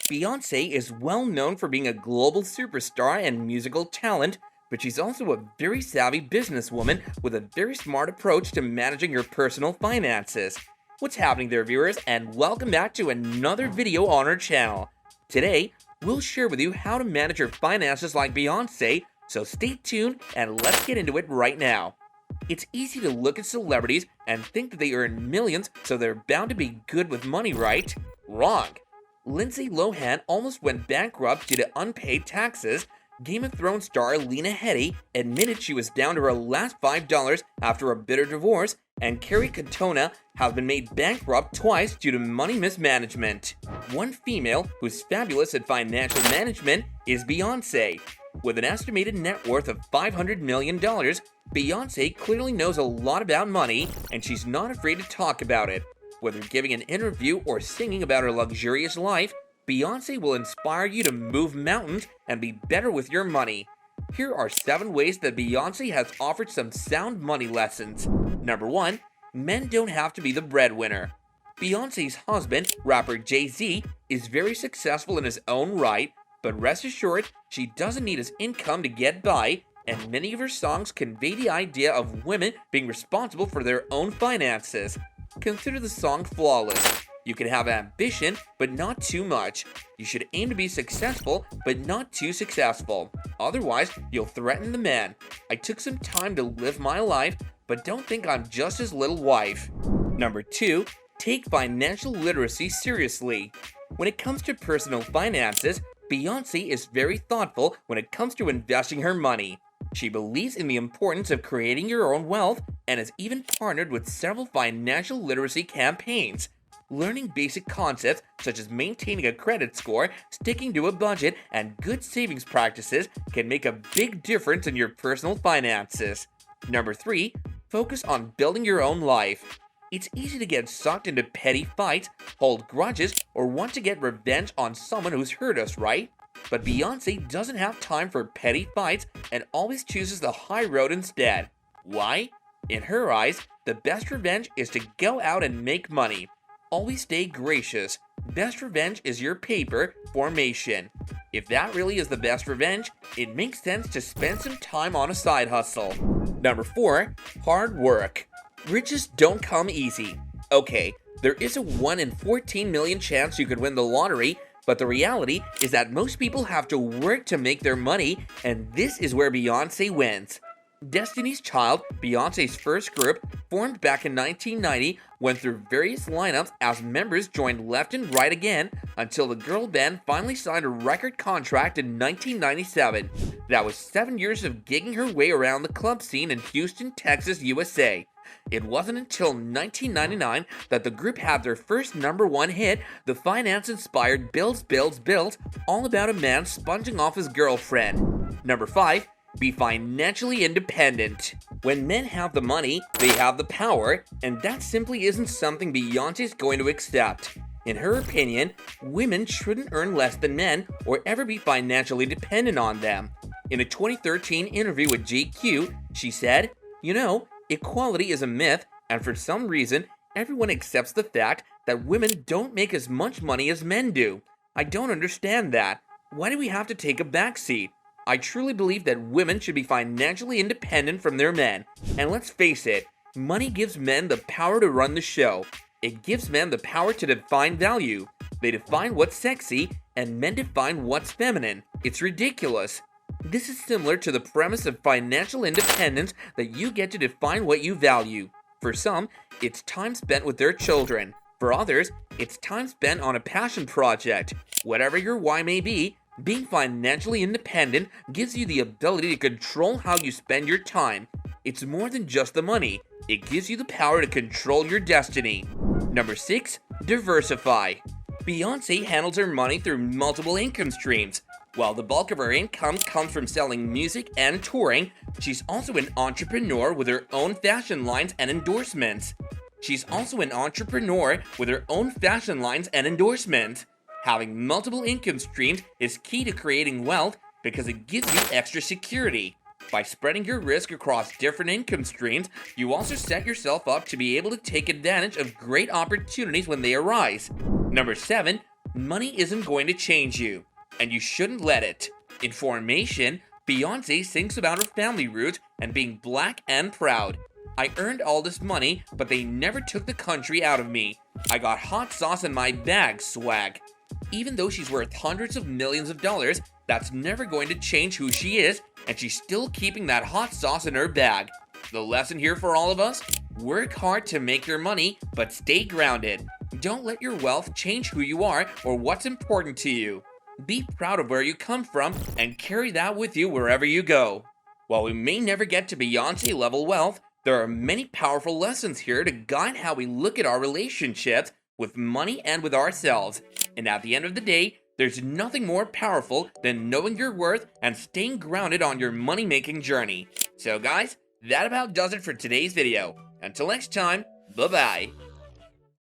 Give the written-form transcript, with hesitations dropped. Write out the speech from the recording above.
Beyoncé is well known for being a global superstar and musical talent, but she's also a very savvy businesswoman with a very smart approach to managing her personal finances. What's happening there, viewers, and welcome back to another video on our channel. Today, we'll share with you how to manage your finances like Beyoncé, so stay tuned and let's get into it right now. It's easy to look at celebrities and think that they earn millions, so they're bound to be good with money, right? Wrong. Lindsay Lohan almost went bankrupt due to unpaid taxes. Game of Thrones star Lena Headey admitted she was down to her last $5 after a bitter divorce, and Kerry Katona has been made bankrupt twice due to money mismanagement. One female who's fabulous at financial management is Beyoncé. With an estimated net worth of $500 million, Beyoncé clearly knows a lot about money, and she's not afraid to talk about it. Whether giving an interview or singing about her luxurious life, Beyoncé will inspire you to move mountains and be better with your money. Here are 7 ways that Beyoncé has offered some sound money lessons. Number 1. Men don't have to be the breadwinner. Beyoncé's husband, rapper Jay-Z, is very successful in his own right, but rest assured, she doesn't need his income to get by, and many of her songs convey the idea of women being responsible for their own finances. Consider the song Flawless. You can have ambition, but not too much. You should aim to be successful, but not too successful. Otherwise, you'll threaten the man. I took some time to live my life, but don't think I'm just his little wife. Number 2. Take financial literacy seriously. When it comes to personal finances, Beyoncé is very thoughtful when it comes to investing her money. She believes in the importance of creating your own wealth and has even partnered with several financial literacy campaigns. Learning basic concepts such as maintaining a credit score, sticking to a budget, and good savings practices can make a big difference in your personal finances. Number 3. Focus on building your own life. It's easy to get sucked into petty fights, hold grudges, or want to get revenge on someone who's hurt us, right? But Beyoncé doesn't have time for petty fights and always chooses the high road instead. Why? In her eyes, the best revenge is to go out and make money. Always stay gracious. Best revenge is your paper formation. If that really is the best revenge, it makes sense to spend some time on a side hustle. Number 4. Hard work. Riches don't come easy. Okay, there is a 1 in 14 million chance you could win the lottery, but the reality is that most people have to work to make their money, and this is where Beyoncé wins. Destiny's Child, Beyoncé's first group, formed back in 1990, went through various lineups as members joined left and right again until the girl band finally signed a record contract in 1997. That was 7 years of gigging her way around the club scene in Houston, Texas, USA. It wasn't until 1999 that the group had their first #1 hit, the finance-inspired Bills, Bills, Bills, all about a man sponging off his girlfriend. Number 5. Be financially independent. When men have the money, they have the power, and that simply isn't something Beyoncé's going to accept. In her opinion, women shouldn't earn less than men or ever be financially dependent on them. In a 2013 interview with GQ, she said, "You know, equality is a myth, and for some reason, everyone accepts the fact that women don't make as much money as men do. I don't understand that. Why do we have to take a backseat? I truly believe that women should be financially independent from their men. And let's face it, money gives men the power to run the show. It gives men the power to define value. They define what's sexy, and men define what's feminine. It's ridiculous." This is similar to the premise of financial independence, that you get to define what you value. For some, it's time spent with their children. For others, it's time spent on a passion project. Whatever your why may be, being financially independent gives you the ability to control how you spend your time. It's more than just the money. It gives you the power to control your destiny. Number 6. Diversify. Beyoncé handles her money through multiple income streams. While the bulk of her income comes from selling music and touring, she's also an entrepreneur with her own fashion lines and endorsements. Having multiple income streams is key to creating wealth because it gives you extra security. By spreading your risk across different income streams, you also set yourself up to be able to take advantage of great opportunities when they arise. Number 7. Money isn't going to change you, and you shouldn't let it. In Formation, Beyoncé sings about her family roots and being black and proud. I earned all this money, but they never took the country out of me. I got hot sauce in my bag, swag. Even though she's worth hundreds of millions of dollars, that's never going to change who she is, and she's still keeping that hot sauce in her bag. The lesson here for all of us? Work hard to make your money, but stay grounded. Don't let your wealth change who you are or what's important to you. Be proud of where you come from and carry that with you wherever you go. While we may never get to Beyoncé level wealth, there are many powerful lessons here to guide how we look at our relationships with money and with ourselves. And at the end of the day, there's nothing more powerful than knowing your worth and staying grounded on your money-making journey. So guys, that about does it for today's video. Until next time, bye-bye.